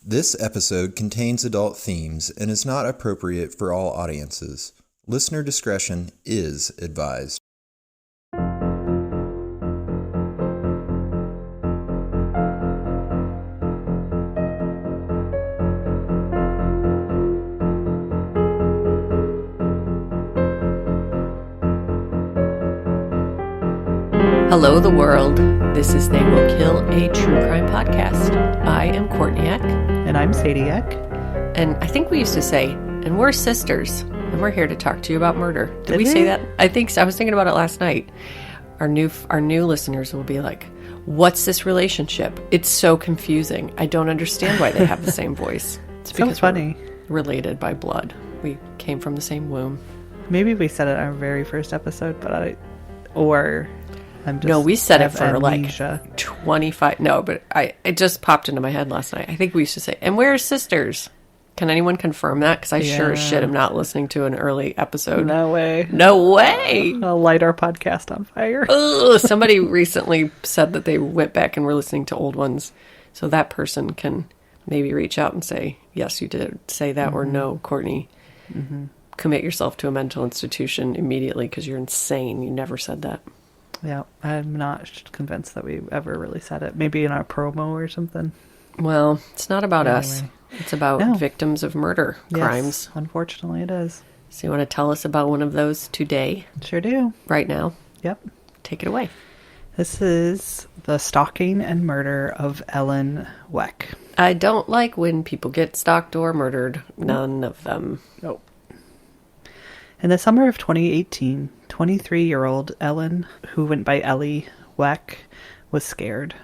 This episode contains adult themes and is not appropriate for all audiences. Listener discretion is advised. Hello, the world. This is They Will Kill, a true crime podcast. I am Courtney Eck. And I'm Sadie Eck. And I think we used to say, and we're sisters, and we're here to talk to you about murder. Did we say that? I think so. I was thinking about it last night. Our new listeners will be like, what's this relationship? It's so confusing. I don't understand why they have the same voice. It's because so funny. We're related by blood. We came from the same womb. Maybe we said it in our very first episode, but no, we said it for amnesia. like 25. No, but it just popped into my head last night. I think we used to say, and we're sisters. Can anyone confirm that? Because I sure as shit am not listening to an early episode. No way. No way. I'll light our podcast on fire. Ugh, somebody recently said that they went back and were listening to old ones. So that person can maybe reach out and say, yes, you did say that, or no, Courtney. Commit yourself to a mental institution immediately because you're insane. You never said that. Yeah, I'm not convinced that we ever really said it. Maybe in our promo or something. Well, it's not about us. It's about victims of murder crimes. Yes, unfortunately it is. So you want to tell us about one of those today? Sure do. Right now? Yep. Take it away. This is the stalking and murder of Ellen Weik. I don't like when people get stalked or murdered. None of them. Nope. In the summer of 2018, 23-year-old Ellen, who went by Ellie Weik, was scared.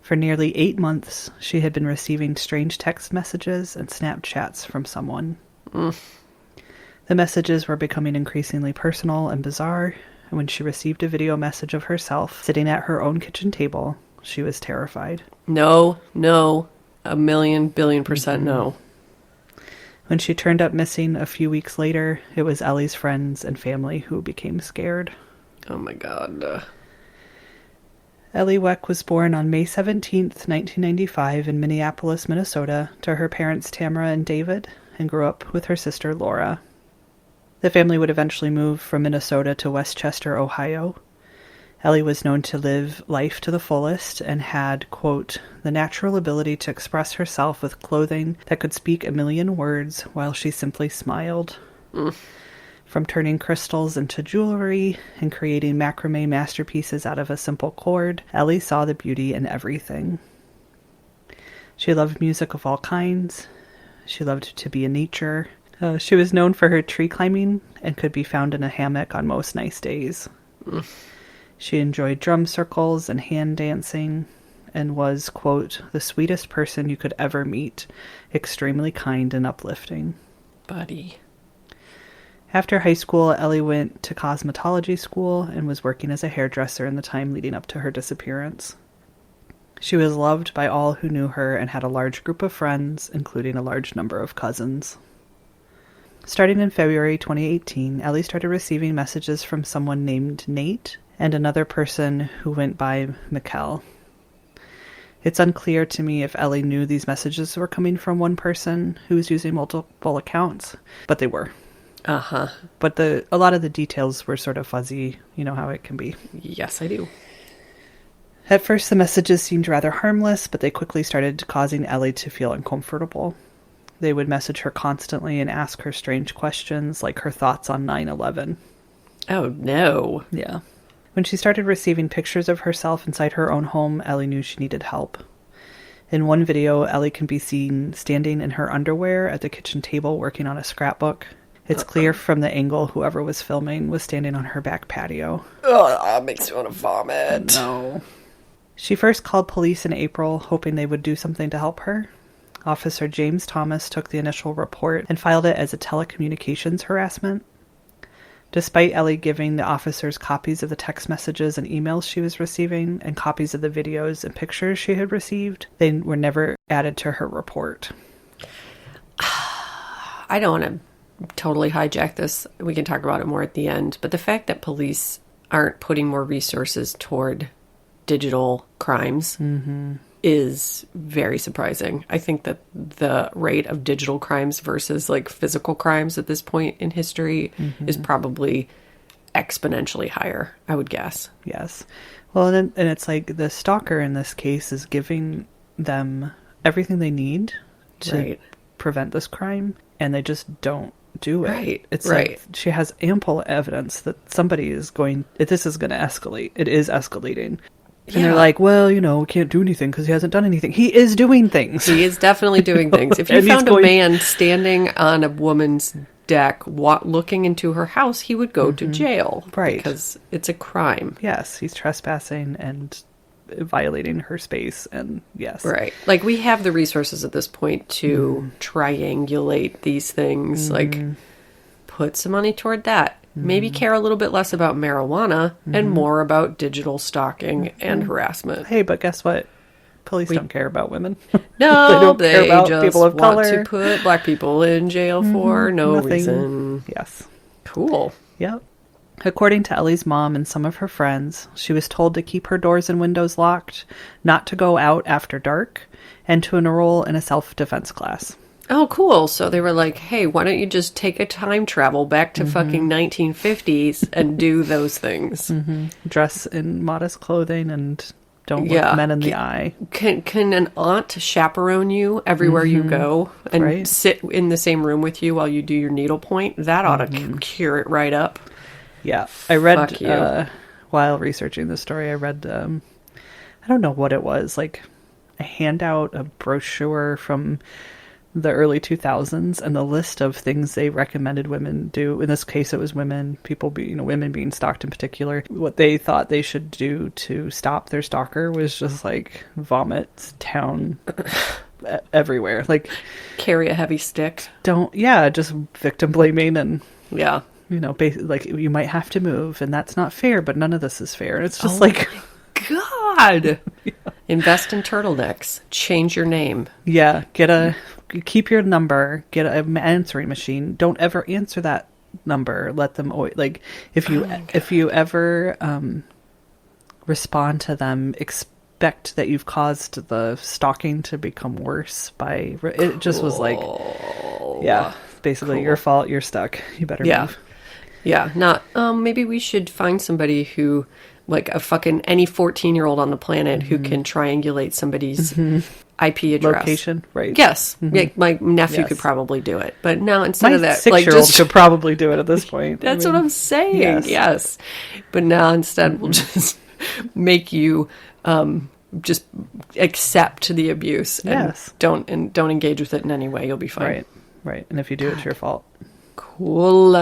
For nearly 8 months, she had been receiving strange text messages and Snapchats from someone. The messages were becoming increasingly personal and bizarre, and when she received a video message of herself sitting at her own kitchen table, she was terrified. No, a million billion percent no. When she turned up missing a few weeks later, it was Ellie's friends and family who became scared. Oh my God. Ellie Weik was born on May 17th, 1995 in Minneapolis, Minnesota, to her parents Tamara and David, and grew up with her sister Laura. The family would eventually move from Minnesota to Westchester, Ohio. Ellie was known to live life to the fullest and had, quote, the natural ability to express herself with clothing that could speak a million words while she simply smiled. From turning crystals into jewelry and creating macrame masterpieces out of a simple cord, Ellie saw the beauty in everything. She loved music of all kinds. She loved to be in nature. She was known for her tree climbing and could be found in a hammock on most nice days. She enjoyed drum circles and hand dancing and was, quote, the sweetest person you could ever meet, extremely kind and uplifting. Buddy. After high school, Ellie went to cosmetology school and was working as a hairdresser in the time leading up to her disappearance. She was loved by all who knew her and had a large group of friends, including a large number of cousins. Starting in February 2018, Ellie started receiving messages from someone named Nate and another person who went by Mikkel. It's unclear to me if Ellie knew these messages were coming from one person who was using multiple accounts, but they were. But a lot of the details were sort of fuzzy. You know how it can be. Yes, I do. At first, the messages seemed rather harmless, but they quickly started causing Ellie to feel uncomfortable. They would message her constantly and ask her strange questions, like her thoughts on 9/11. Oh, no. Yeah. When she started receiving pictures of herself inside her own home, Ellie knew she needed help. In one video, Ellie can be seen standing in her underwear at the kitchen table working on a scrapbook. It's clear from the angle whoever was filming was standing on her back patio. Oh, that makes me want to vomit. No. She first called police in April, hoping they would do something to help her. Officer James Thomas took the initial report and filed it as a telecommunications harassment. Despite Ellie giving the officers copies of the text messages and emails she was receiving and copies of the videos and pictures she had received, they were never added to her report. I don't want to totally hijack this. We can talk about it more at the end. But the fact that police aren't putting more resources toward digital crimes is very surprising. I think that the rate of digital crimes versus like physical crimes at this point in history is probably exponentially higher, I would guess. Yes. Well, and it's like the stalker in this case is giving them everything they need to prevent this crime, and they just don't do it. Right. It's like she has ample evidence that somebody is this is going to escalate. It is escalating. And they're like, well, we can't do anything because he hasn't done anything. He is doing things. He is definitely doing things. If you found a man standing on a woman's deck looking into her house, he would go to jail. Right. Because it's a crime. Yes, he's trespassing and violating her space, and yes. Right. Like, we have the resources at this point to triangulate these things. Like, put some money toward that. Maybe care a little bit less about marijuana and more about digital stalking and harassment. Hey, but guess what? Police don't care about women. No, they care about just people of want color. to put black people in jail for no Nothing. reason. Yes. Cool. Yep. According to Ellie's mom and some of her friends, she was told to keep her doors and windows locked, not to go out after dark, and to enroll in a self-defense class. Oh, cool. So they were like, hey, why don't you just take a time travel back to fucking 1950s and do those things? Dress in modest clothing and don't look men in the eye. Can an aunt chaperone you everywhere you go and sit in the same room with you while you do your needlepoint? That ought to cure it right up. Yeah. I read, while researching this story, I read, I don't know what it was, like a handout, a brochure from the early 2000s, and the list of things they recommended women do. In this case, it was women being stalked in particular. What they thought they should do to stop their stalker was just like vomit down everywhere. Like, carry a heavy stick. Just victim blaming and basically, you might have to move, and that's not fair, but none of this is fair. And it's just like, God, invest in turtlenecks. Change your name. Yeah, keep your number. Get an answering machine. Don't ever answer that number. Let them if you ever respond to them, expect that you've caused the stalking to become worse by. It just was like, basically your fault. You're stuck. You better move. Yeah, not. Maybe we should find somebody who, like any 14-year-old on the planet who can triangulate somebody's IP address. Location, right. Yes. My nephew could probably do it. But now instead of that, 6-year-old could probably do it at this point. That's what I'm saying. Yes. But now instead we'll just make you just accept the abuse and don't engage with it in any way. You'll be fine. Right. And if you do, it's your fault. Cool.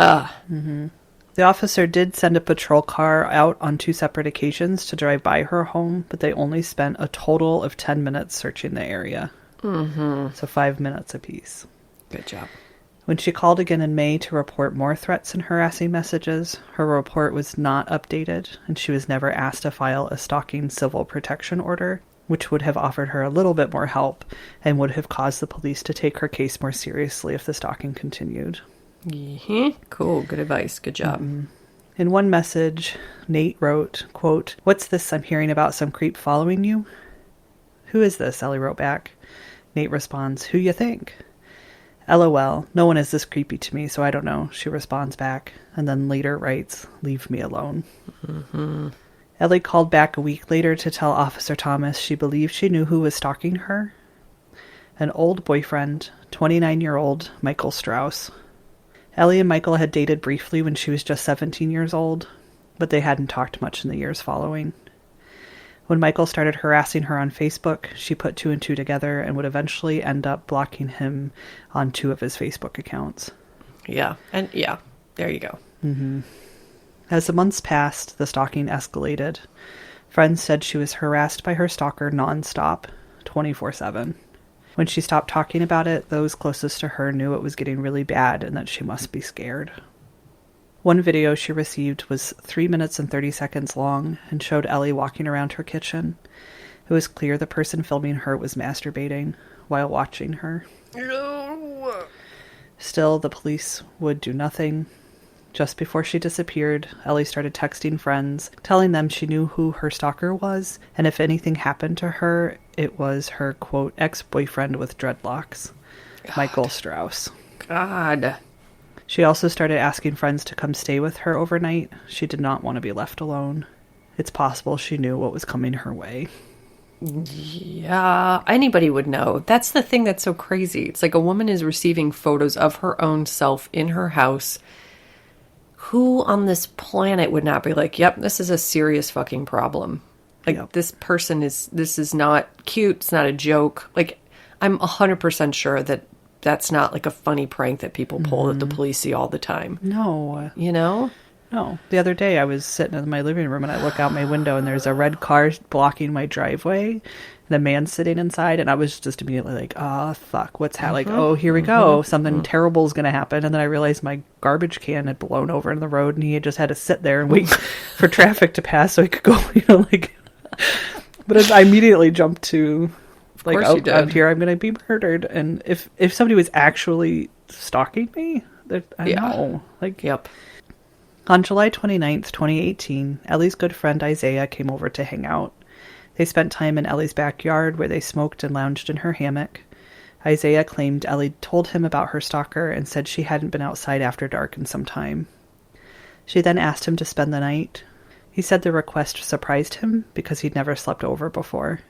The officer did send a patrol car out on 2 separate occasions to drive by her home, but they only spent a total of 10 minutes searching the area. So 5 minutes apiece. Good job. When she called again in May to report more threats and harassing messages, her report was not updated, and she was never asked to file a stalking civil protection order, which would have offered her a little bit more help and would have caused the police to take her case more seriously if the stalking continued. Cool. Good advice. Good job. In one message, Nate wrote, quote, "What's this I'm hearing about some creep following you?" "Who is this?" Ellie wrote back. Nate responds, "Who you think?" "LOL, no one is this creepy to me, so I don't know," she responds back, and then later writes, "Leave me alone." Ellie called back a week later to tell Officer Thomas she believed she knew who was stalking her. An old boyfriend, 29-year-old Michael Strauss. Ellie and Michael had dated briefly when she was just 17 years old, but they hadn't talked much in the years following. When Michael started harassing her on Facebook, she put 2 and 2 together and would eventually end up blocking him on 2 of his Facebook accounts. Yeah, and there you go. As the months passed, the stalking escalated. Friends said she was harassed by her stalker nonstop, 24/7. When she stopped talking about it, those closest to her knew it was getting really bad and that she must be scared. One video she received was 3 minutes and 30 seconds long and showed Ellie walking around her kitchen. It was clear the person filming her was masturbating while watching her. Still, the police would do nothing. Just before she disappeared, Ellie started texting friends, telling them she knew who her stalker was, and if anything happened to her, it was her, quote, ex-boyfriend with dreadlocks, Michael Strauss. God. She also started asking friends to come stay with her overnight. She did not want to be left alone. It's possible she knew what was coming her way. Yeah, anybody would know. That's the thing that's so crazy. It's like a woman is receiving photos of her own self in her house. Who on this planet would not be like, yep, this is a serious fucking problem? Like, Yep. this is not cute. It's not a joke. Like, I'm 100% sure that that's not like a funny prank that people pull that the police see all the time. No. You know? No. The other day I was sitting in my living room and I look out my window and there's a red car blocking my driveway and a man sitting inside, and I was just immediately like, oh, fuck, what's happening? Like, oh, here we go. Something terrible is going to happen. And then I realized my garbage can had blown over in the road and he had just had to sit there and wait for traffic to pass so he could go, like... But I immediately jumped to, like, course you did. out here I'm going to be murdered. And if somebody was actually stalking me, I know. Like, Yep. On July 29th, 2018, Ellie's good friend Isaiah came over to hang out. They spent time in Ellie's backyard where they smoked and lounged in her hammock. Isaiah claimed Ellie told him about her stalker and said she hadn't been outside after dark in some time. She then asked him to spend the night. He said the request surprised him because he'd never slept over before.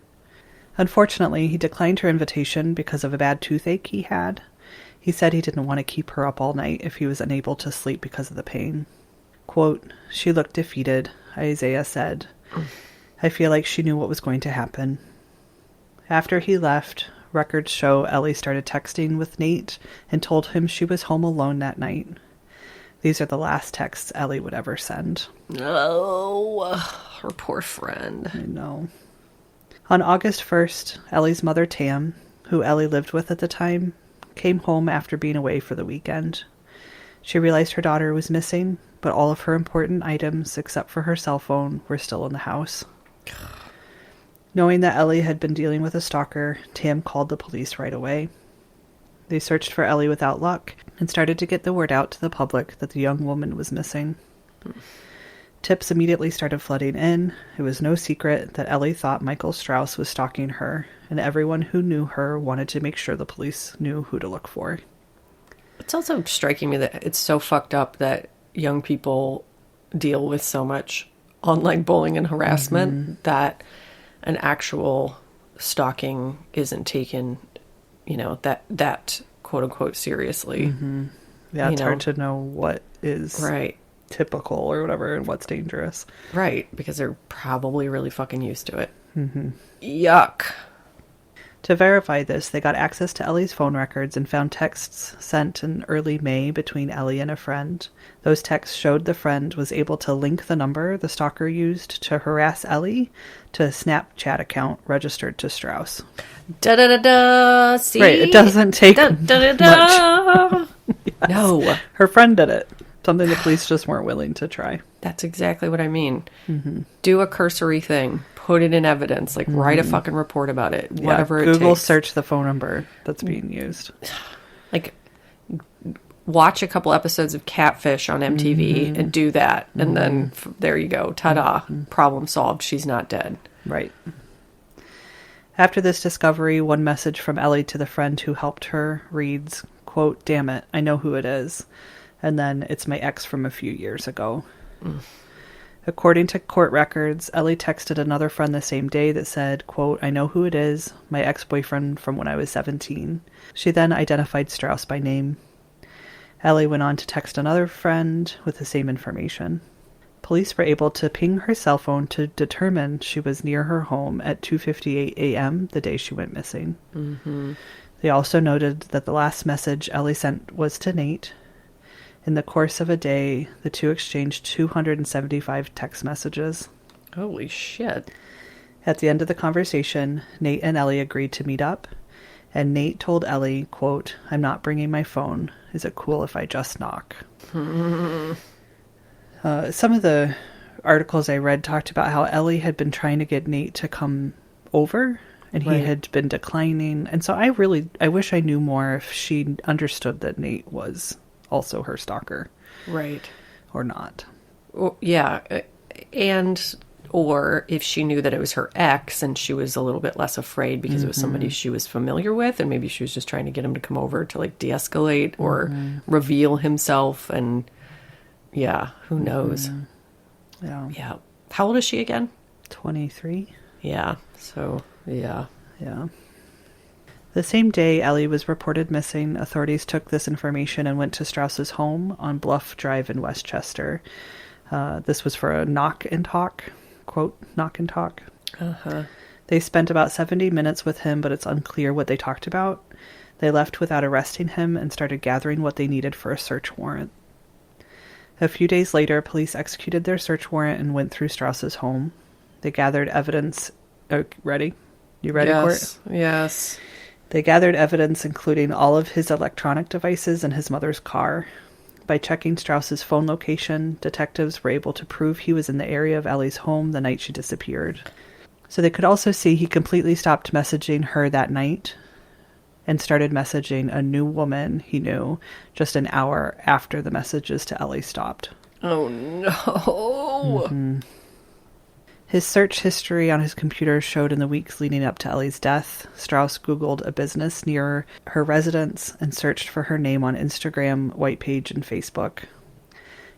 Unfortunately, he declined her invitation because of a bad toothache he had. He said he didn't want to keep her up all night if he was unable to sleep because of the pain. Quote, she looked defeated, Isaiah said. I feel like she knew what was going to happen. After he left, records show Ellie started texting with Nate and told him she was home alone that night. These are the last texts Ellie would ever send. Oh, her poor friend. I know. On August 1st, Ellie's mother, Tam, who Ellie lived with at the time, came home after being away for the weekend. She realized her daughter was missing, but all of her important items, except for her cell phone, were still in the house. Knowing that Ellie had been dealing with a stalker, Tam called the police right away. They searched for Ellie without luck and started to get the word out to the public that the young woman was missing. Tips immediately started flooding in. It was no secret that Ellie thought Michael Strauss was stalking her, and everyone who knew her wanted to make sure the police knew who to look for. It's also striking me that it's so fucked up that young people deal with so much online bullying and harassment that an actual stalking isn't taken, that quote unquote seriously. Yeah, it's hard to know what is right, typical or whatever and what's dangerous. right, because they're probably really fucking used to it. Yuck. To verify this, they got access to Ellie's phone records and found texts sent in early May between Ellie and a friend. Those texts showed the friend was able to link the number the stalker used to harass Ellie to a Snapchat account registered to Strauss. Da-da-da-da. See? Right, it doesn't take much. Yes. No. Her friend did it. Something the police just weren't willing to try. That's exactly what I mean. Do a cursory thing. Put it in evidence. Like, write a fucking report about it. Whatever it takes. Google search the phone number that's being used. Like, watch a couple episodes of Catfish on MTV and do that. And then there you go. Ta-da. Problem solved. She's not dead. Right. After this discovery, one message from Ellie to the friend who helped her reads, quote, damn it, I know who it is. And then it's my ex from a few years ago. According to court records, Ellie texted another friend the same day that said, quote, I know who it is, my ex-boyfriend from when I was 17. She then identified Strauss by name. Ellie went on to text another friend with the same information. Police were able to ping her cell phone to determine she was near her home at 2:58 a.m. the day she went missing. They also noted that the last message Ellie sent was to Nate. In the course of a day, the two exchanged 275 text messages. Holy shit. At the end of the conversation, Nate and Ellie agreed to meet up, and Nate told Ellie, quote, I'm not bringing my phone. Is it cool if I just knock? Some of the articles I read talked about how Ellie had been trying to get Nate to come over, and he had been declining. And so I wish I knew more if she understood that Nate was also her stalker. Right. or not. Well, yeah. Or if she knew that it was her ex and she was a little bit less afraid because it was somebody she was familiar with, and maybe she was just trying to get him to come over to like de-escalate or reveal himself. And yeah, who knows? Yeah. Yeah. How old is she again? 23. Yeah. So, yeah. Yeah. The same day Ellie was reported missing, authorities took this information and went to Strauss's home on Bluff Drive in Westchester. This was for a knock and talk, quote, knock and talk. They spent about 70 minutes with him, but it's unclear what they talked about. They left without arresting him and started gathering what they needed for a search warrant. A few days later, police executed their search warrant and went through Strauss's home. They gathered evidence. Oh, ready? You ready, Yes. Court? Yes. They gathered evidence including all of his electronic devices and his mother's car. By checking Strauss's phone location, detectives were able to prove he was in the area of Ellie's home the night she disappeared. So they could also see he completely stopped messaging her that night and started messaging a new woman he knew just an hour after the messages to Ellie stopped. Oh, no. His search history on his computer showed in the weeks leading up to Ellie's death, Strauss Googled a business near her residence and searched for her name on Instagram, White Page, and Facebook.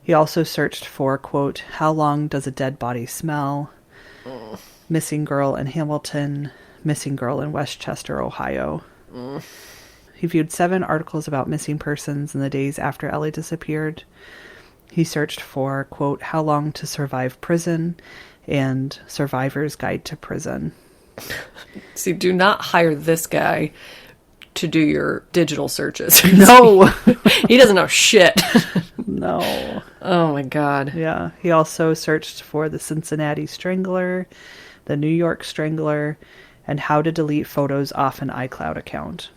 He also searched for, quote, how long does a dead body smell? Missing girl in Hamilton, missing girl in Westchester, Ohio. He viewed 7 articles about missing persons in the days after Ellie disappeared. He searched for, quote, how long to survive prison and Survivor's Guide to Prison. See, do not hire this guy to do your digital searches. No! He doesn't know shit. No. Oh my God. Yeah. He also searched for the Cincinnati Strangler, the New York Strangler, and how to delete photos off an iCloud account.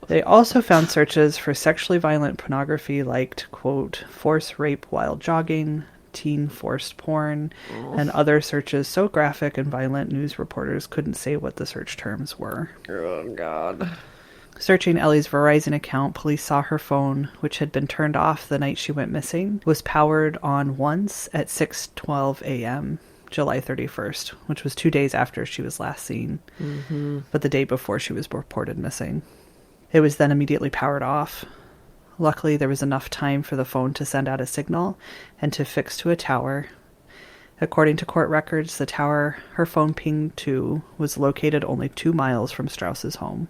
They also found searches for sexually violent pornography like, quote, force rape while jogging, teen forced porn, and other searches so graphic and violent news reporters couldn't say what the search terms were. Oh, God. Searching Ellie's Verizon account, police saw her phone, which had been turned off the night she went missing, was powered on once at 6:12 a.m., July 31st, which was 2 days after she was last seen, but the day before she was reported missing. It was then immediately powered off. Luckily, there was enough time for the phone to send out a signal and to fix to a tower. According to court records, the tower her phone pinged to was located only 2 miles from Strauss's home.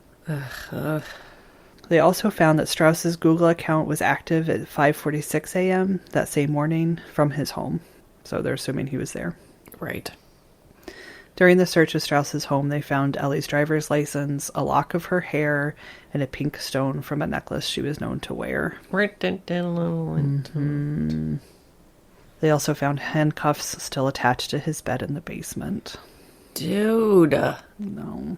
They also found that Strauss's Google account was active at 5:46 a.m. that same morning from his home. So they're assuming he was there. Right. During the search of Strauss's home, they found Ellie's driver's license, a lock of her hair, and a pink stone from a necklace she was known to wear. They also found handcuffs still attached to his bed in the basement. Dude. No.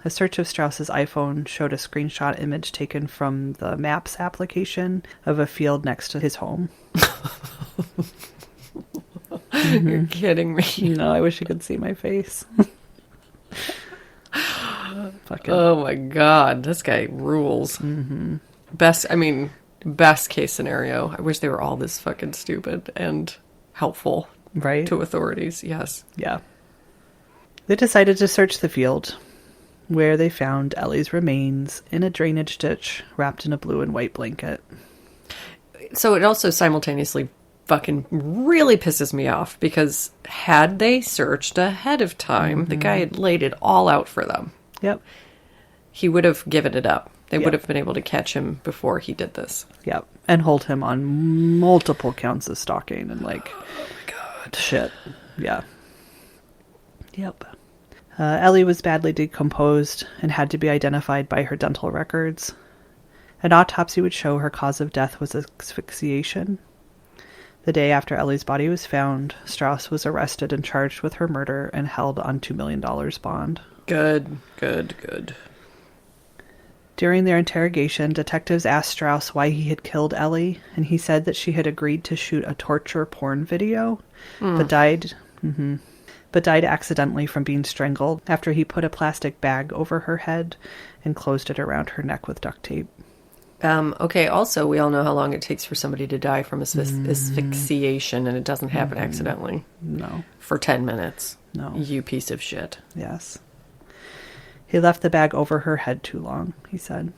A search of Strauss's iPhone showed a screenshot image taken from the Maps application of a field next to his home. You're kidding me. No, I wish you could see my face. Fucking. Oh my God. This guy rules. Best case scenario. I wish they were all this fucking stupid and helpful. Right? To authorities. Yes. Yeah. They decided to search the field, where they found Ellie's remains in a drainage ditch wrapped in a blue and white blanket. So it also simultaneously fucking really pisses me off because had they searched ahead of time, the guy had laid it all out for them. Yep. He would have given it up. They would have been able to catch him before he did this. Yep. And hold him on multiple counts of stalking and like, oh my God, shit. Yeah. Yep. Ellie was badly decomposed and had to be identified by her dental records. An autopsy would show her cause of death was asphyxiation. The day after Ellie's body was found, Strauss was arrested and charged with her murder and held on $2 million bond. Good. During their interrogation, detectives asked Strauss why he had killed Ellie, and he said that she had agreed to shoot a torture porn video, but died accidentally from being strangled after he put a plastic bag over her head and closed it around her neck with duct tape. Okay, also, we all know how long it takes for somebody to die from asphyxiation, and it doesn't happen accidentally. No. For 10 minutes. No. You piece of shit. Yes. He left the bag over her head too long, he said.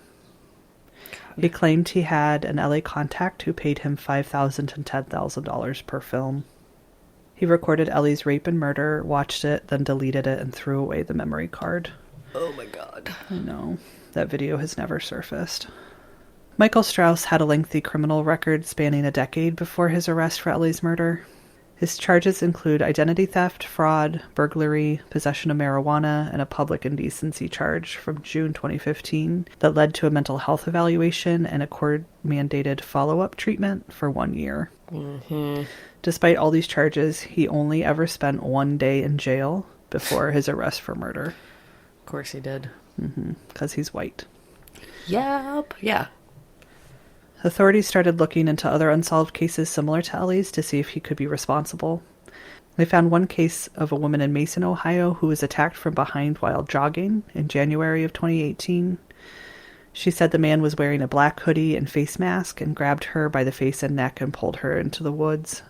He claimed he had an LA contact who paid him $5,000 to $10,000 per film. He recorded Ellie's rape and murder, watched it, then deleted it and threw away the memory card. Oh my God. I know. That video has never surfaced. Michael Strauss had a lengthy criminal record spanning a decade before his arrest for Ellie's murder. His charges include identity theft, fraud, burglary, possession of marijuana, and a public indecency charge from June 2015 that led to a mental health evaluation and a court-mandated follow-up treatment for 1 year. Mm-hmm. Despite all these charges, he only ever spent 1 day in jail before his arrest for murder. Of course he did. Because he's white. Yep. Yeah. Authorities started looking into other unsolved cases similar to Ellie's to see if he could be responsible. They found one case of a woman in Mason, Ohio, who was attacked from behind while jogging in January of 2018. She said the man was wearing a black hoodie and face mask and grabbed her by the face and neck and pulled her into the woods.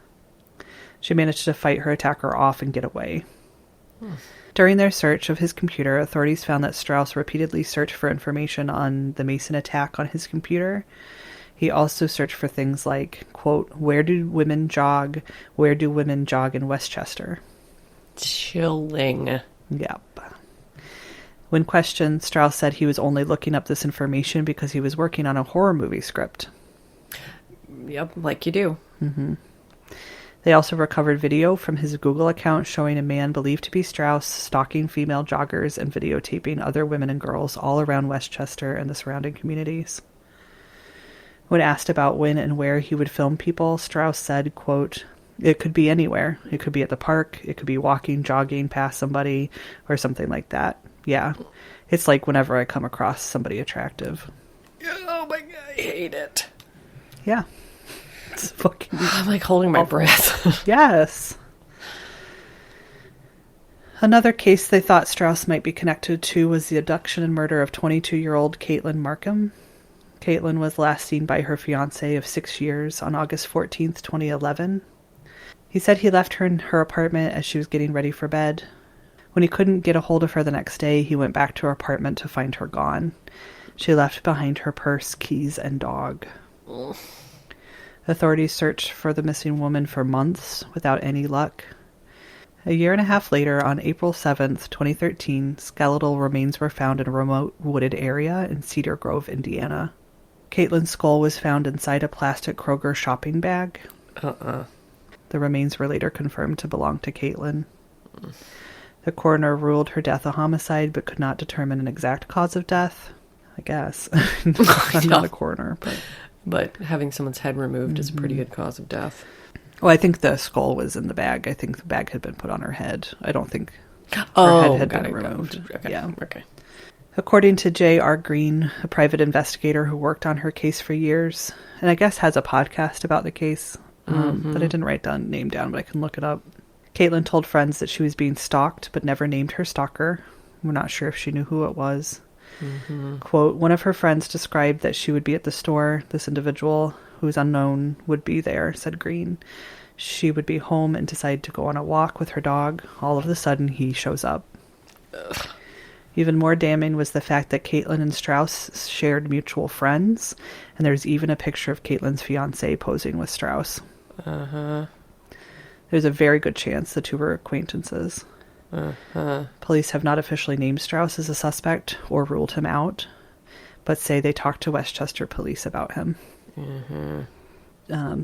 She managed to fight her attacker off and get away. During their search of his computer, authorities found that Strauss repeatedly searched for information on the Mason attack on his computer. He also searched for things like, quote, where do women jog? Where do women jog in Westchester? Chilling. Yep. When questioned, Strauss said he was only looking up this information because he was working on a horror movie script. Yep, like you do. They also recovered video from his Google account showing a man believed to be Strauss stalking female joggers and videotaping other women and girls all around Westchester and the surrounding communities. When asked about when and where he would film people, Strauss said, quote, it could be anywhere. It could be at the park. It could be walking, jogging past somebody or something like that. Yeah. It's like whenever I come across somebody attractive. Oh my God, I hate it. Yeah. It's fucking... I'm like holding my breath. Yes. Another case they thought Strauss might be connected to was the abduction and murder of 22-year-old Caitlin Markham. Caitlin was last seen by her fiancé of 6 years on August 14th, 2011. He said he left her in her apartment as she was getting ready for bed. When he couldn't get a hold of her the next day, he went back to her apartment to find her gone. She left behind her purse, keys, and dog. Authorities searched for the missing woman for months without any luck. A year and a half later, on April 7th, 2013, skeletal remains were found in a remote wooded area in Cedar Grove, Indiana. Caitlin's skull was found inside a plastic Kroger shopping bag. The remains were later confirmed to belong to Caitlin. The coroner ruled her death a homicide, but could not determine an exact cause of death. I guess. I'm not a coroner, But having someone's head removed is a pretty good cause of death. Well, I think the skull was in the bag. I think the bag had been put on her head. I don't think her head had been removed. Okay. Yeah. Okay. According to J.R. Green, a private investigator who worked on her case for years, and I guess has a podcast about the case, but I didn't write the name down, but I can look it up. Caitlin told friends that she was being stalked, but never named her stalker. We're not sure if she knew who it was. Quote, one of her friends described that she would be at the store. This individual, who is unknown, would be there, said Green. She would be home and decide to go on a walk with her dog. All of a sudden, he shows up. Ugh. Even more damning was the fact that Caitlin and Strauss shared mutual friends, and there's even a picture of Caitlin's fiancé posing with Strauss. There's a very good chance the two were acquaintances. Police have not officially named Strauss as a suspect or ruled him out, but say they talked to Westchester police about him.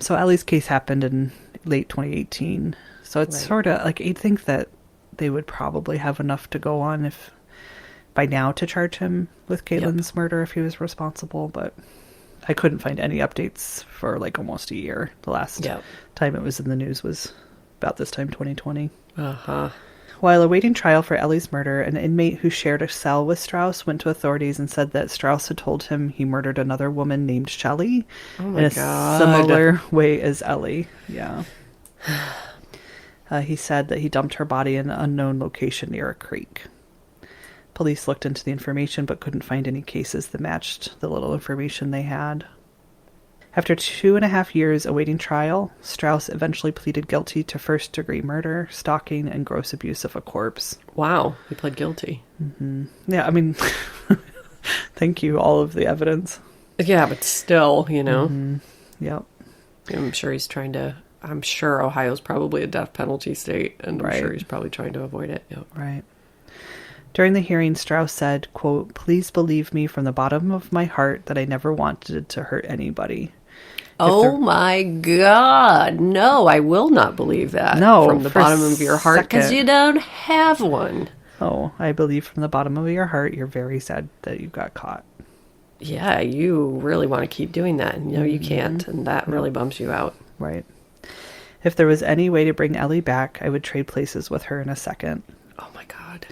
So Ellie's case happened in late 2018. So it's sort of like, you'd think that they would probably have enough to go on if by now to charge him with Caitlin's murder if he was responsible, but I couldn't find any updates for like almost a year. The last time it was in the news was about this time, 2020. While awaiting trial for Ellie's murder, an inmate who shared a cell with Strauss went to authorities and said that Strauss had told him he murdered another woman named Shelley in a similar way as Ellie. Yeah. He said that he dumped her body in an unknown location near a creek. Police looked into the information but couldn't find any cases that matched the little information they had. After 2.5 years awaiting trial, Strauss eventually pleaded guilty to first-degree murder, stalking, and gross abuse of a corpse. Wow, he pled guilty. Mm-hmm. Yeah, I mean, thank you, all of the evidence. Yeah, but still, you know. Mm-hmm. Yep. I'm sure Ohio's probably a death penalty state, and I'm sure he's probably trying to avoid it. Yep. Right. During the hearing, Strauss said, quote, "Please believe me from the bottom of my heart that I never wanted to hurt anybody." Oh my God. No, I will not believe that. No, from the bottom of your heart, because you don't have one. Oh, I believe from the bottom of your heart you're very sad that you got caught. Yeah, you really want to keep doing that, and you can't, and that really bums you out. Right. If there was any way to bring Ellie back, I would trade places with her in a second. Oh my God.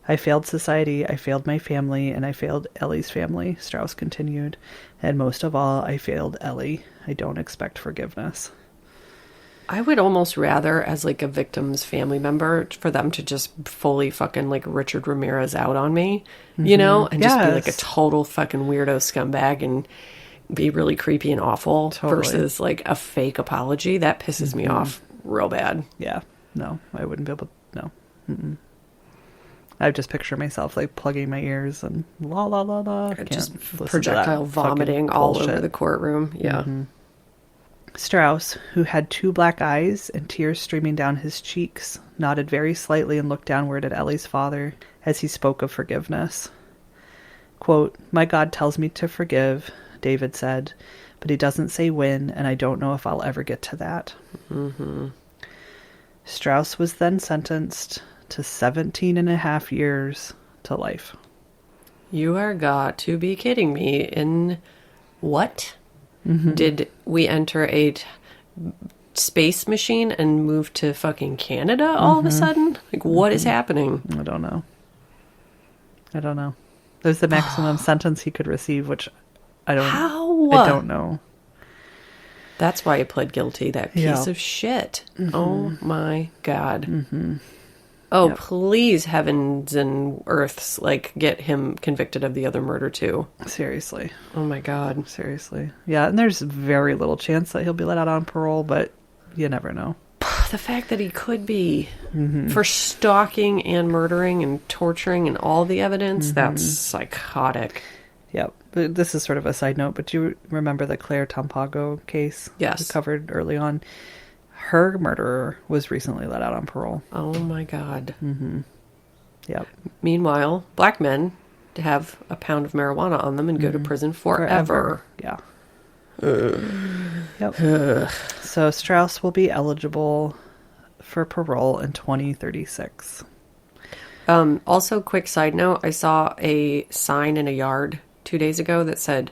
I failed society, I failed my family, and I failed Ellie's family, Strauss continued. And most of all, I failed Ellie. I don't expect forgiveness. I would almost rather, as like a victim's family member, for them to just fully fucking like Richard Ramirez out on me, you know, and just be like a total fucking weirdo scumbag and be really creepy and awful versus like a fake apology. That pisses me off real bad. Yeah. No, I wouldn't be able to. No. Mm-mm. I just picture myself like plugging my ears and la la la la. I just projectile vomiting all over the courtroom. Yeah. Mm-hmm. Strauss, who had 2 black eyes and tears streaming down his cheeks, nodded very slightly and looked downward at Ellie's father as he spoke of forgiveness. Quote, "My God tells me to forgive," David said, "but he doesn't say when, and I don't know if I'll ever get to that." Mm-hmm. Strauss was then sentenced to 17.5 years to life. You are got to be kidding me. In what? Mm-hmm. Did we enter a space machine and move to fucking Canada all of a sudden? Like, what is happening? I don't know. There's the maximum sentence he could receive, which I don't know. That's why he pled guilty, that piece of shit. Mm-hmm. Oh my God. Mm-hmm. Oh, please, heavens and earths, like, get him convicted of the other murder, too. Seriously. Oh, my God. Seriously. Yeah, and there's very little chance that he'll be let out on parole, but you never know. The fact that he could be for stalking and murdering and torturing and all the evidence, that's psychotic. Yep. This is sort of a side note, but do you remember the Claire Tampago case? Yes. We covered early on. Her murderer was recently let out on parole. Oh my God. Mm-hmm. Yep. Meanwhile, black men have a pound of marijuana on them and go to prison forever. Yeah. Yep. So Strauss will be eligible for parole in 2036. Also, quick side note, I saw a sign in a yard 2 days ago that said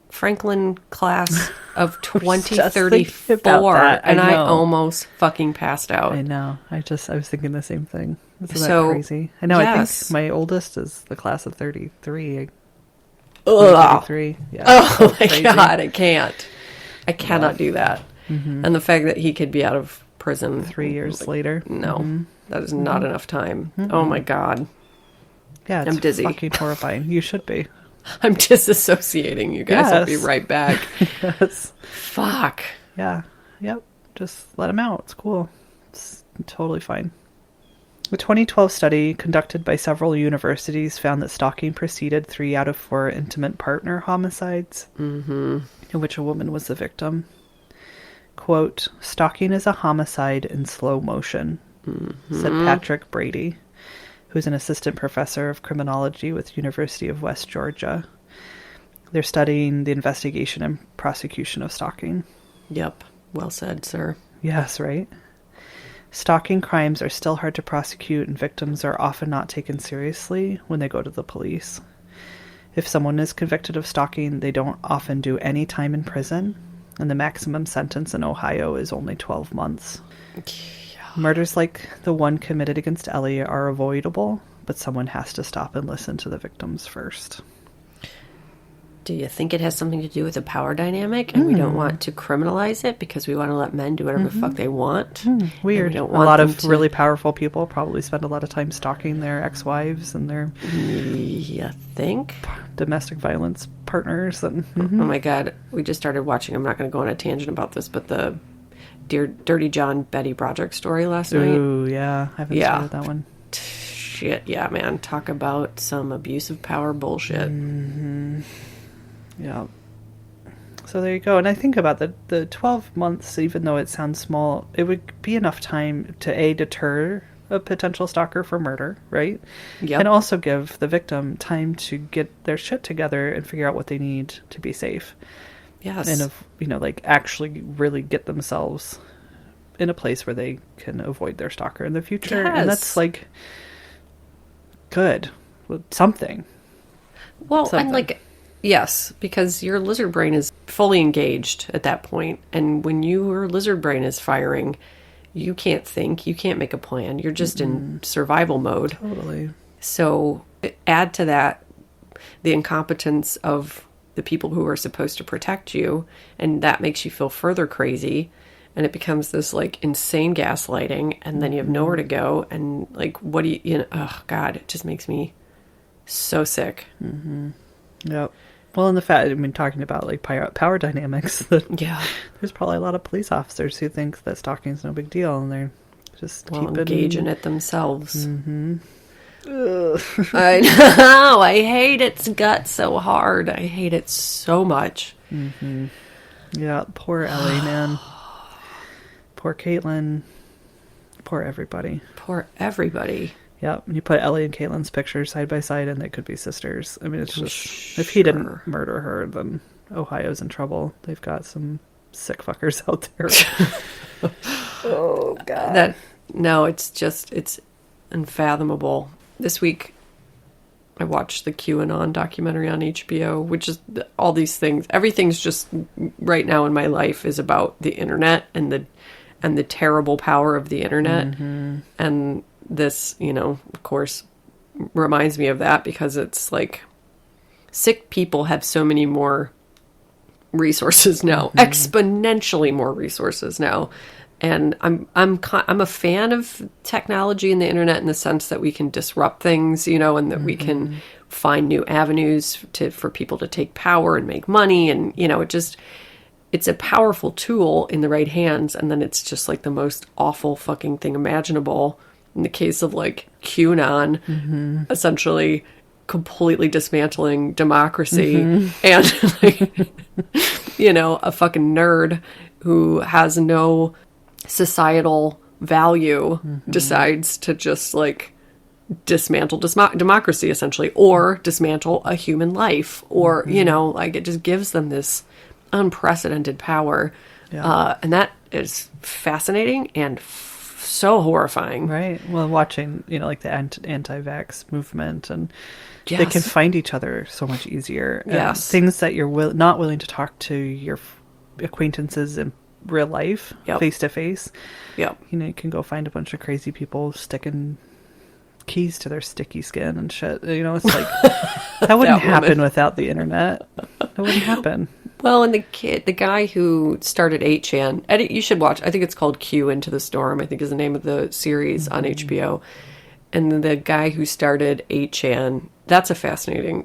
Franklin class of 2034, and I almost fucking passed out. I know. I was thinking the same thing. Isn't that crazy? I know. Yes. I think my oldest is the class of 33. 33. Yeah. Oh my God, I can't. I cannot do that. Mm-hmm. And the fact that he could be out of prison 3 years later. No, that is not enough time. Mm-hmm. Oh my God. Yeah, I'm dizzy. Fucking horrifying. You should be. I'm disassociating, you guys. Yes. I'll be right back. Yes. Fuck. Yeah. Yep. Just let him out. It's cool. It's totally fine. A 2012 study conducted by several universities found that stalking preceded 3 out of 4 intimate partner homicides, in which a woman was the victim. Quote, "Stalking is a homicide in slow motion," said Patrick Brady, who's an assistant professor of criminology with University of West Georgia. They're studying the investigation and prosecution of stalking. Yep. Well said, sir. Yes, right? Stalking crimes are still hard to prosecute, and victims are often not taken seriously when they go to the police. If someone is convicted of stalking, they don't often do any time in prison, and the maximum sentence in Ohio is only 12 months. Murders like the one committed against Ellie are avoidable, but someone has to stop and listen to the victims first. Do you think it has something to do with the power dynamic, and we don't want to criminalize it because we want to let men do whatever the fuck they want? Weird. A lot of really powerful people probably spend a lot of time stalking their ex-wives and their You think? domestic violence partners. And Oh my God. We just started watching, I'm not going to go on a tangent about this, but the Dirty John Betty Broderick story last night. Ooh, yeah. I haven't started that one. Shit, yeah, man. Talk about some abuse of power bullshit. Yeah. So there you go. And I think about the 12 months, even though it sounds small, it would be enough time to deter a potential stalker for murder, right? Yep. And also give the victim time to get their shit together and figure out what they need to be safe. Yes. And like actually really get themselves in a place where they can avoid their stalker in the future. Yes. And that's like good. Something. Well, Something. and like, yes, because your lizard brain is fully engaged at that point. And when your lizard brain is firing, you can't think, you can't make a plan. You're just in survival mode. Totally. So add to that the incompetence of the people who are supposed to protect you, and that makes you feel further crazy, and it becomes this like insane gaslighting, and then you have nowhere to go, and like what do you know, oh God, it just makes me so sick. Yep. Well, and the fact, I mean, talking about like power dynamics, that Yeah. there's probably a lot of police officers who think that stalking is no big deal, and they're just Engaging it themselves. Ugh. I know. I hate its guts so hard. I hate it so much. Yeah, poor Ellie, man. Poor Caitlin. Poor everybody. Poor everybody. Yep. And you put Ellie and Caitlin's pictures side by side, and they could be sisters. I mean, it's just, if he didn't murder her, then Ohio's in trouble. They've got some sick fuckers out there. Oh, God. It's unfathomable. This week, I watched the QAnon documentary on HBO, which is all these things. Everything's just right now in my life is about the internet and the terrible power of the internet. And this, of course, reminds me of that, because it's like sick people have so many more resources now, exponentially more resources now. And I'm a fan of technology and the internet in the sense that we can disrupt things, and that we can find new avenues for people to take power and make money. And, it's a powerful tool in the right hands. And then it's just like the most awful fucking thing imaginable. In the case of like QAnon, essentially completely dismantling democracy and like, a fucking nerd who has no societal value decides to just like dismantle democracy essentially, or dismantle a human life, or like it just gives them this unprecedented power. And that is fascinating and so horrifying, Right. Well, watching, like the anti-vax movement, and Yes. they can find each other so much easier. And Yes. things that you're not willing to talk to your acquaintances in real life, face to face. Yep. You can go find a bunch of crazy people sticking keys to their sticky skin and shit. It's like that wouldn't happen without the internet. That wouldn't happen. Well, and the guy who started 8chan, Eddie, you should watch. I think it's called Q Into the Storm, I think is the name of the series on HBO. And the guy who started 8chan,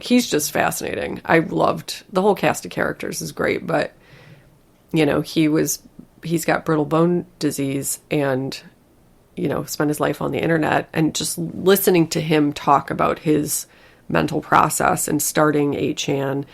he's just fascinating. I loved the whole cast of characters is great, but he's got brittle bone disease and, spent his life on the internet, and just listening to him talk about his mental process and starting 8chan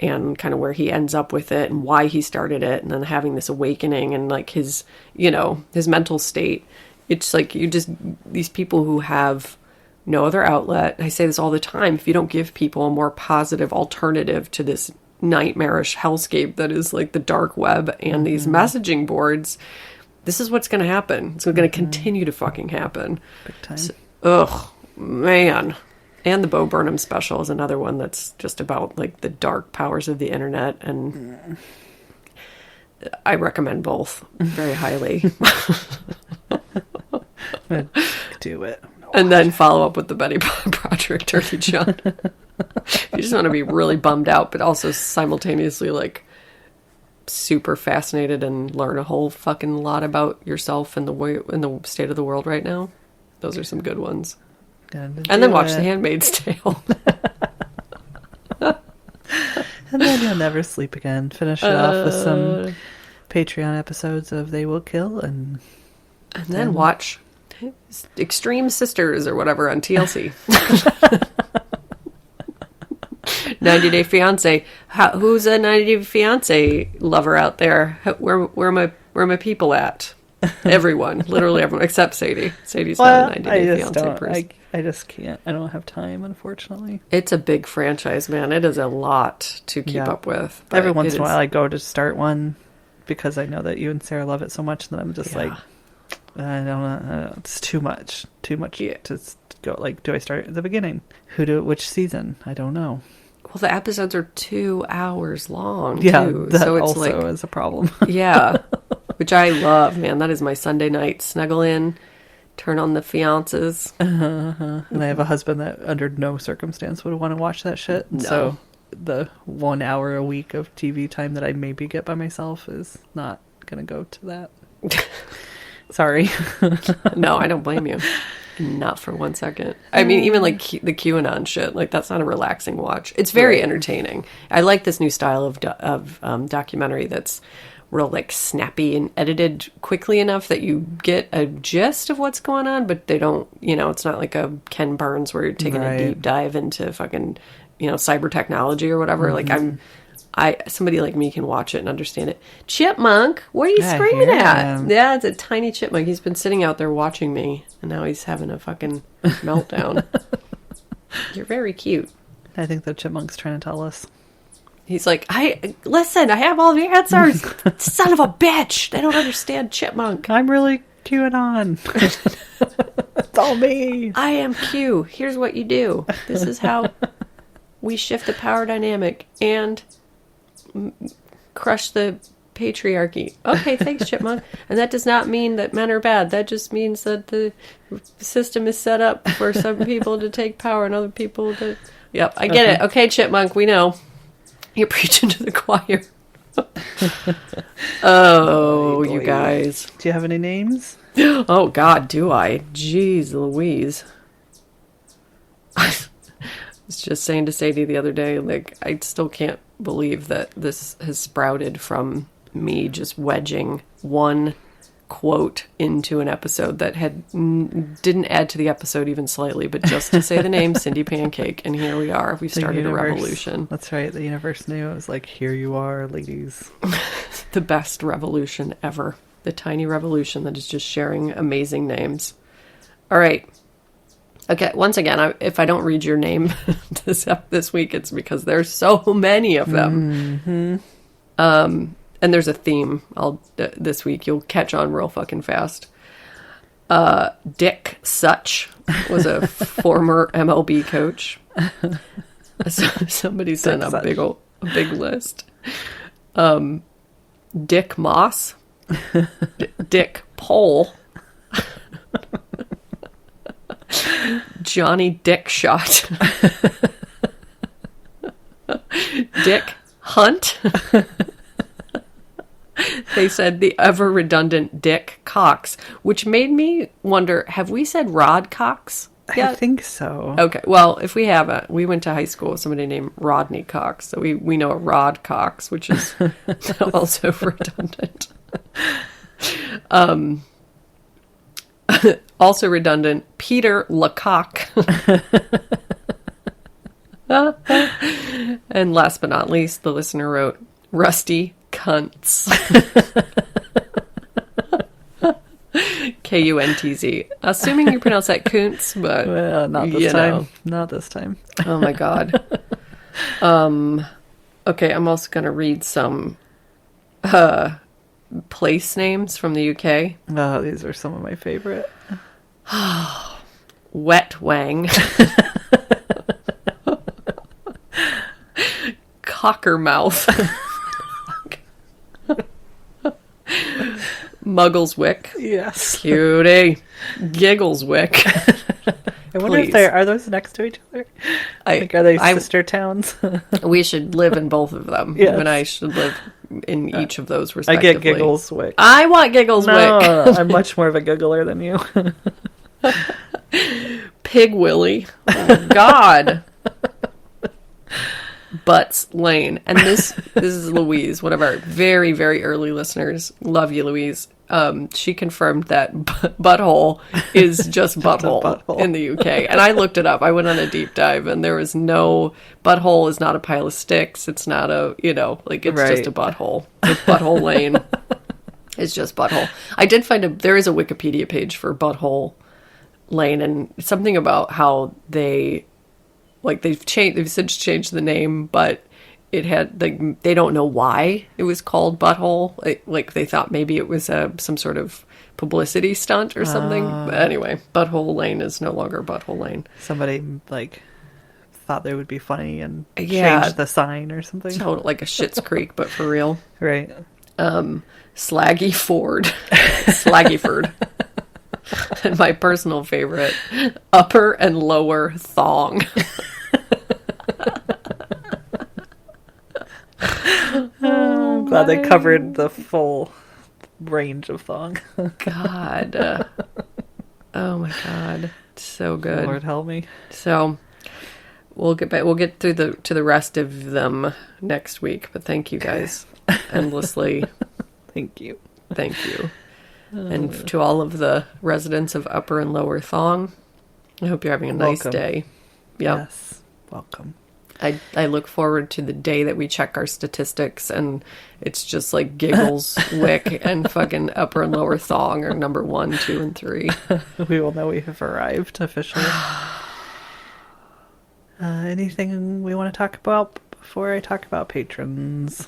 and kind of where he ends up with it and why he started it, and then having this awakening and like his mental state. It's like these people who have no other outlet. I say this all the time. If you don't give people a more positive alternative to this nightmarish hellscape that is like the dark web and these messaging boards, this is what's going to happen. It's going to continue to fucking happen. Big time. Ugh, man. And the Bo Burnham special is another one that's just about like the dark powers of the internet, and I recommend both very highly. Do it. And then follow up with the Betty Broderick Dirty John. You just want to be really bummed out, but also simultaneously like super fascinated and learn a whole fucking lot about yourself and the way in the state of the world right now. Those are some good ones. And then watch The Handmaid's Tale. And then you'll never sleep again. Finish it off with some Patreon episodes of They Will Kill, and then watch Extreme Sisters or whatever on TLC. 90 Day Fiance. Who's a 90 Day Fiance lover out there? Where are my people at? Everyone, literally everyone, except Sadie. Sadie's not a 90 Day Fiance person. I just can't. I don't have time, unfortunately. It's a big franchise, man. It is a lot to keep up with. Every once in a while, I go to start one because I know that you and Sarah love it so much that I'm just like, I don't know. It's too much. Too much to go. Like, do I start at the beginning? Which season? I don't know. Well, the episodes are 2 hours long. Yeah, too. that so it's also is a problem. Yeah, which I love, man. That is my Sunday night. Snuggle in, turn on the fiances. And I have a husband that under no circumstance would want to watch that shit. And so the 1 hour a week of TV time that I maybe get by myself is not going to go to that. Sorry. No, I don't blame you. Not for 1 second. I mean, even like the QAnon shit, like that's not a relaxing watch. It's very entertaining. I like this new style of documentary that's real like snappy and edited quickly enough that you get a gist of what's going on, but they don't, it's not like a Ken Burns where you're taking a deep dive into fucking, cyber technology or whatever. Mm-hmm. Like somebody like me can watch it and understand it. Chipmunk, what are you screaming at? Yeah, it's a tiny chipmunk. He's been sitting out there watching me, and now he's having a fucking meltdown. You're very cute. I think the chipmunk's trying to tell us. He's like, listen, I have all the answers. Son of a bitch. They don't understand chipmunk. I'm really QAnon. It's all me. I am Q. Here's what you do. This is how we shift the power dynamic and crush the patriarchy. Okay, thanks, chipmunk. And that does not mean that men are bad. That just means that the system is set up for some people to take power and other people to... Yep, I get it. Okay, chipmunk, we know. You're preaching to the choir. Oh, you guys. Do you have any names? Oh, God, do I? Jeez Louise. I was just saying to Sadie the other day, like, I still can't believe that this has sprouted from me just wedging one quote into an episode that didn't add to the episode even slightly, but just to say the name Cindy Pancake, and here we are. We've started a revolution. That's right. The universe knew. It was like, here you are, ladies. The best revolution ever. The tiny revolution that is just sharing amazing names. All right. Okay, once again, if I don't read your name this week, it's because there's so many of them. Mm-hmm. And there's a theme this week. You'll catch on real fucking fast. Dick Such was a former MLB coach. So somebody sent a big list. Dick Moss. Dick Pole. Johnny Dick Shot. Dick Hunt. They said the ever-redundant Dick Cox, which made me wonder, have we said Rod Cox yet? I think so. Okay, well, if we haven't, we went to high school with somebody named Rodney Cox, so we know a Rod Cox, which is also redundant. Also redundant, Peter Lecoq. And last but not least, the listener wrote, Rusty Cunts. Kuntz. Assuming you pronounce that Kuntz, but well, not this time. Not this time. Oh my God. Okay, I'm also gonna read some place names from the UK. Oh, these are some of my favorite. Wet Wang. Cockermouth. Muggleswick. Yes. Cutie. Giggleswick. I wonder if are those next to each other? Like, are they sister towns? We should live in both of them. Yes. You and I should live in each of those I respectively. get Giggles Wick. I want Giggles Wick. I'm much more of a giggler than you. Pig Willie. Oh, God. Butts Lane. And this is Louise, one of our very, very early listeners. Love you, Louise. She confirmed that butthole is just butthole in the UK. And I looked it up. I went on a deep dive, and there was no... Butthole is not a pile of sticks. It's not a, it's just a butthole. It's Butthole Lane. It's just butthole. I did find there is a Wikipedia page for Butthole Lane, and something about how they've since changed the name, but it had, they don't know why it was called Butthole. Like they thought maybe it was some sort of publicity stunt or something. But anyway, Butthole Lane is no longer Butthole Lane. Somebody thought they would be funny and changed the sign or something. Total, like a Schitt's Creek, but for real. Right. Slaggy Ford. Slaggyford. And my personal favorite, Upper and Lower Thong. I'm glad they covered the full range of thong. God. Oh my God. So good. Lord help me. So we'll get back. We'll get to the rest of them next week. But thank you guys endlessly. Thank you. Thank you. And to all of the residents of Upper and Lower Thong, I hope you're having a nice day. Yep. Yes. Welcome. I look forward to the day that we check our statistics and it's just like Giggles, Wick, and fucking Upper and Lower Thong are number 1, 2, and 3. We will know we have arrived officially. Anything we want to talk about before I talk about patrons?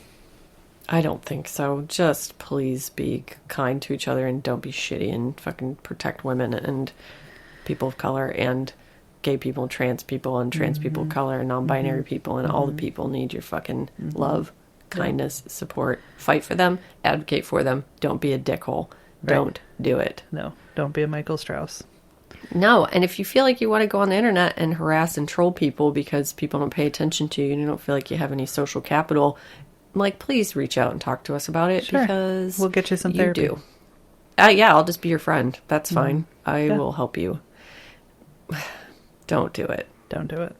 I don't think so. Just please be kind to each other and don't be shitty and fucking protect women and people of color and gay people and trans people of color and non-binary people and all the people need your fucking love, kindness, support. Fight for them. Advocate for them. Don't be a dickhole. Right. Don't do it. No, don't be a Michael Strauss. No, and if you feel like you want to go on the internet and harass and troll people because people don't pay attention to you and you don't feel like you have any social capital, please reach out and talk to us about it. Sure. Because we'll get you some therapy. You do. Yeah, I'll just be your friend. That's fine. I will help you. Don't do it. Don't do it.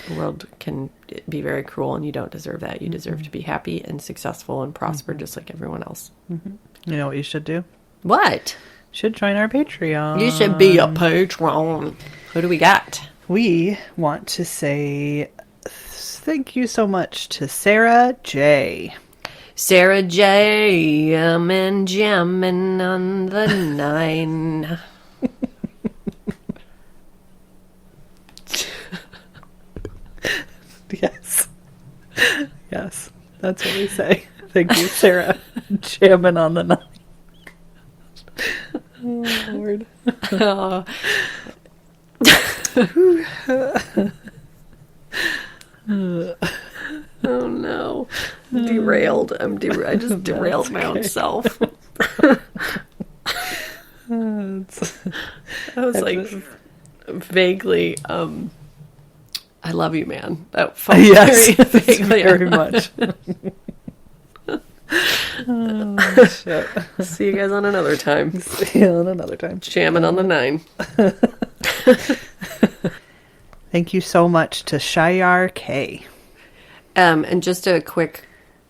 The world can be very cruel and you don't deserve that. You deserve to be happy and successful and prosper just like everyone else. You know what you should do? What? You should join our Patreon. You should be a patron. Who do we got? We want to say thank you so much to Sarah J. Sarah J. and jamming on the 9. Yes. Yes. That's what we say. Thank you, Sarah. Jamming on the 9. Oh, Lord. Oh no. Derailed. I just derailed my own self. I was vaguely, I love you, man. That felt very much. Oh, shit. See you guys on another time. Jamming on the 9. Thank you so much to Shayar K. And just a quick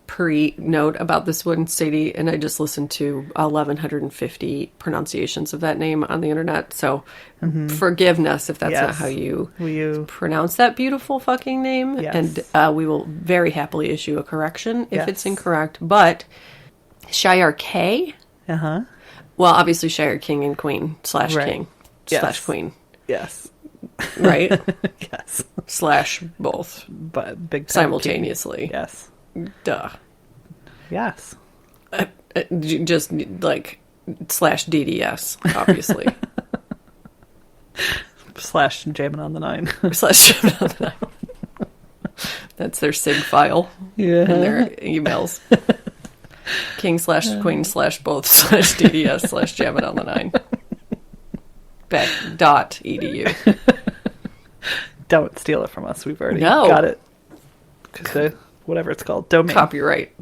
pre-note about this one, Sadie, and I just listened to 1,150 pronunciations of that name on the internet, so forgiveness if that's not how you pronounce that beautiful fucking name, and we will very happily issue a correction if it's incorrect, but Shire K? Well, obviously Shire King and Queen / King / Queen. Yes. Right? Yes. / both. But big simultaneously. King. Yes. Duh. Yes. Just /DDS, obviously. / jamming on the 9. / jamming on the 9. That's their SIG file. Yeah. And their emails. King / Queen / both / DDS / jamming on the 9. Back .edu. Don't steal it from us. We've already No. got it. Whatever it's called. Domain. Copyright.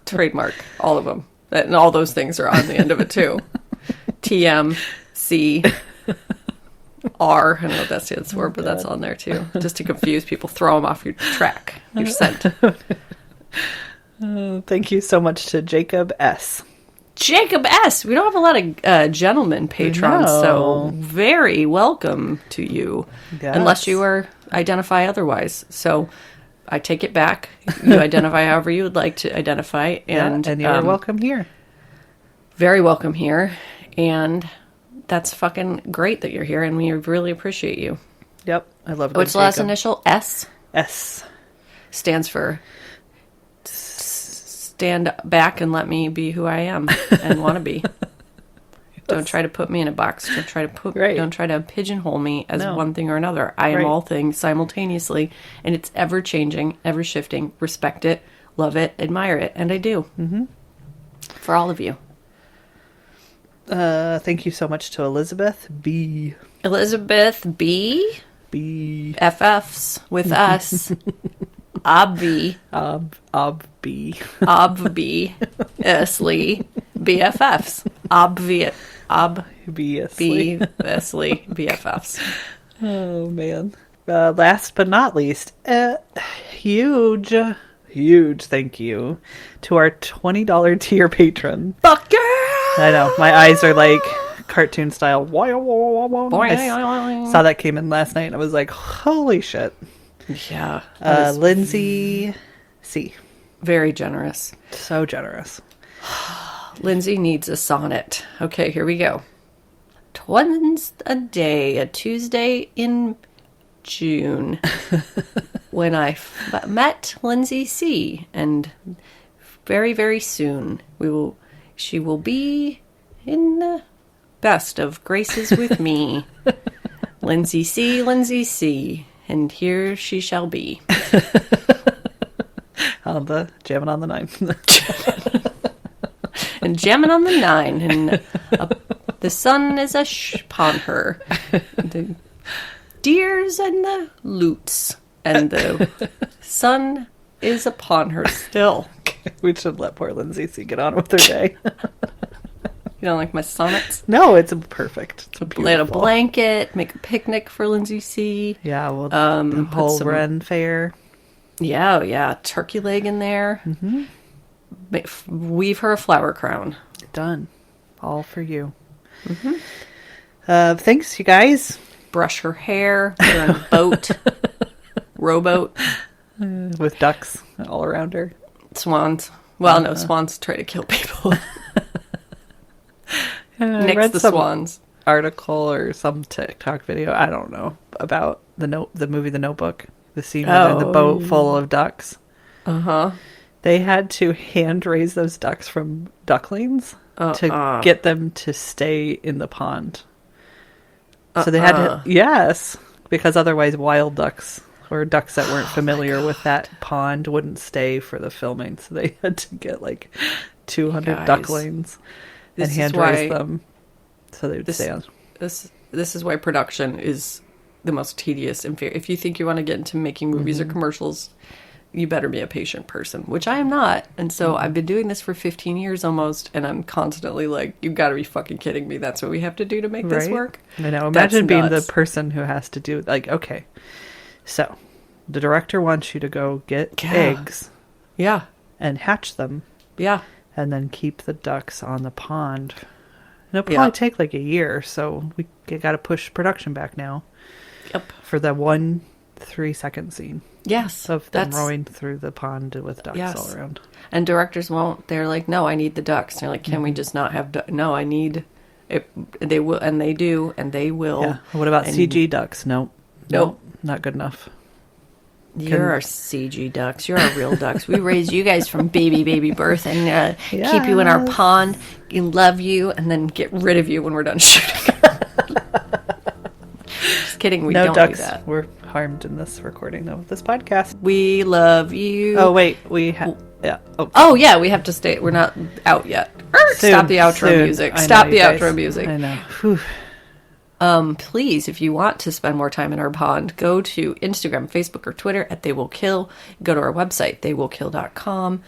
Trademark. All of them. And all those things are on the end of it, too. TM, C, R. I don't know what that stands for, but that's on there, too. Just to confuse people. Throw them off your track. Your scent. Thank you so much to Jacob S. Jacob S. We don't have a lot of gentlemen patrons, so very welcome to you. Yes. Unless you identify otherwise. So I take it back. You identify however you would like to identify. And you're welcome here. Very welcome here. And that's fucking great that you're here, and we really appreciate you. Yep. I love it. What's the last initial? S? S. Stands for stand back and let me be who I am and want to be. Don't try to put me in a box. Don't try to pigeonhole me as one thing or another. I am all things simultaneously, and it's ever changing, ever shifting. Respect it, love it, admire it, and I do. Mm-hmm. For all of you. Thank you so much to Elizabeth B. Elizabeth B. B. FFs with us. Obvi. Obviously. BFFs. Obviously BFFs. Oh, man. Last but not least, huge thank you to our $20 tier patron. Fuck yeah! I know. My eyes are like cartoon style. I saw that came in last night and I was like, holy shit. Yeah. Lindsay C. Very generous. So generous. Lindsay needs a sonnet. Okay, here we go. 'Twas a day, a Tuesday in June, when I met Lindsay C. And very, very soon she will be in the best of graces with me. Lindsay C. And here she shall be. Jamming on the 9. And jamming on the 9. And the sun is upon her. The deers and the lutes. And the sun is upon her still. We should let poor Lindsay C. get on with her day. You don't like my sonnets? No, it's perfect. It's Lay out a blanket, make a picnic for Lindsay C. Yeah, well, the whole Ren fair. Yeah, turkey leg in there. Mm-hmm. Weave her a flower crown. Done. All for you. Mm-hmm. Thanks, you guys. Brush her hair, put her on a boat, rowboat. With ducks all around her. Swans. Well, no, swans try to kill people. Nix the swans. Article or some TikTok video, I don't know, about the movie The Notebook. The scene where they're in the boat full of ducks. Uh-huh. They had to hand raise those ducks from ducklings to get them to stay in the pond. So they had to, yes, because otherwise wild ducks or ducks that weren't familiar with that pond wouldn't stay for the filming. So they had to get like 200 ducklings and hand raise them so they would stay on. This is why production is the most tedious. If you think you want to get into making movies or commercials, you better be a patient person, which I am not. And so I've been doing this for 15 years almost, and I'm constantly like, you got to be fucking kidding me. That's what we have to do to make this work? I know. Imagine being the person who has to do, like, okay, so the director wants you to go get eggs. Yeah. And hatch them. Yeah. And then keep the ducks on the pond. And it'll probably take like a year, so we got to push production back now. Yep. For the 1 3-second scene. Yes. Of them rowing through the pond with ducks all around. And directors won't. They're like, no, I need the ducks. They're like, can we just not have No, I need it. They will, and they do, and they will. Yeah. What about CG ducks? Nope. Not good enough. You're our CG ducks. You're our real ducks. We raise you guys from baby birth and keep you in our pond. We love you and then get rid of you when we're done shooting. Just kidding. We don't ducks do that. We're harmed in this recording of this podcast. We love you. Oh, wait. We have... Yeah. Oh, yeah. We have to stay. We're not out yet. Stop the outro music. Stop the outro music. I know. Whew. Please, if you want to spend more time in our pond, go to Instagram, Facebook, or Twitter at They Will Kill. Go to our website, theywillkill.com.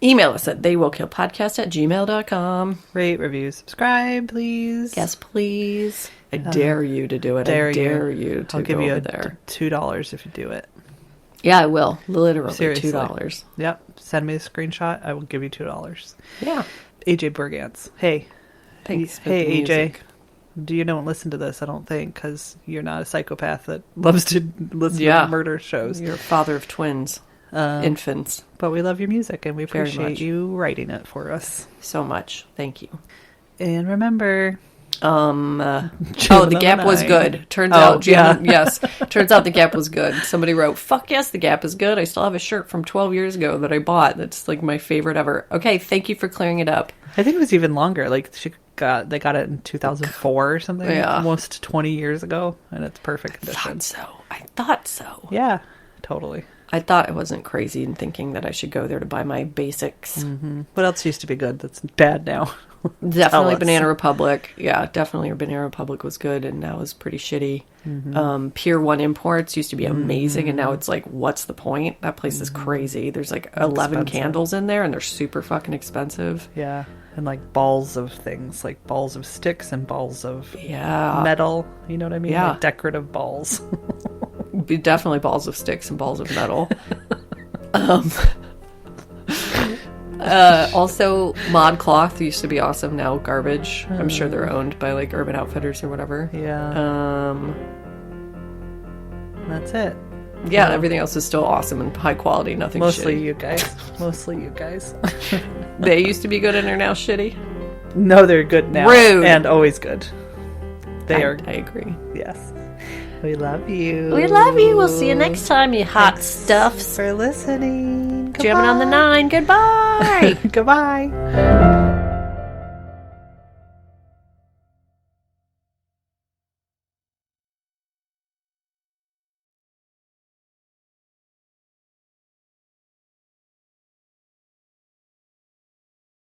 Email us at theywillkillpodcast@gmail.com. Rate, review, subscribe, please. Yes, please. I dare you to do it. Dare I dare you to I'll give go you over there. $2 if you do it. Yeah, I will. Literally Seriously. $2. Yep. Send me a screenshot. I will give you $2. Yeah. AJ Bergantz. Hey. Thanks for Hey, the AJ. music. You don't listen to this, I don't think, because you're not a psychopath that loves to listen Yeah. to murder shows. You're a father of twins. Infants. But we love your music, and we Very appreciate much. you writing it for us. So much. Thank you. And remember... The Gap was good. Turns out, yes. Turns out the Gap was good. Somebody wrote, fuck yes, the Gap is good. I still have a shirt from 12 years ago that I bought. That's like my favorite ever. Okay, thank you for clearing it up. I think it was even longer. Like they got it in 2004 or something. Yeah. Almost 20 years ago, and it's perfect condition. I thought so. Yeah, totally. I thought I wasn't crazy in thinking that I should go there to buy my basics. What else used to be good that's bad now? Definitely us. Banana Republic. Yeah, definitely Banana Republic was good, and now is pretty shitty. Pier 1 Imports used to be amazing, and now it's like, what's the point? That place is crazy. There's like 11 candles in there, and they're super fucking expensive. Yeah, and like balls of things, like balls of sticks and balls of Yeah. metal. You know what I mean? Yeah. Like decorative balls. Definitely balls of sticks and balls of metal. Also, Mod Cloth used to be awesome. Now garbage. I'm sure they're owned by like Urban Outfitters or whatever. Yeah. That's it. Yeah, everything else is still awesome and high quality. Nothing Mostly shitty. you guys. Mostly you guys. They used to be good and are now shitty. No, they're good now. Rude. And always good. They are. I agree. Yes. We love you. We love you. We'll see you next time, you hot stuffs. For listening. Jamming on the 9. Goodbye. Goodbye.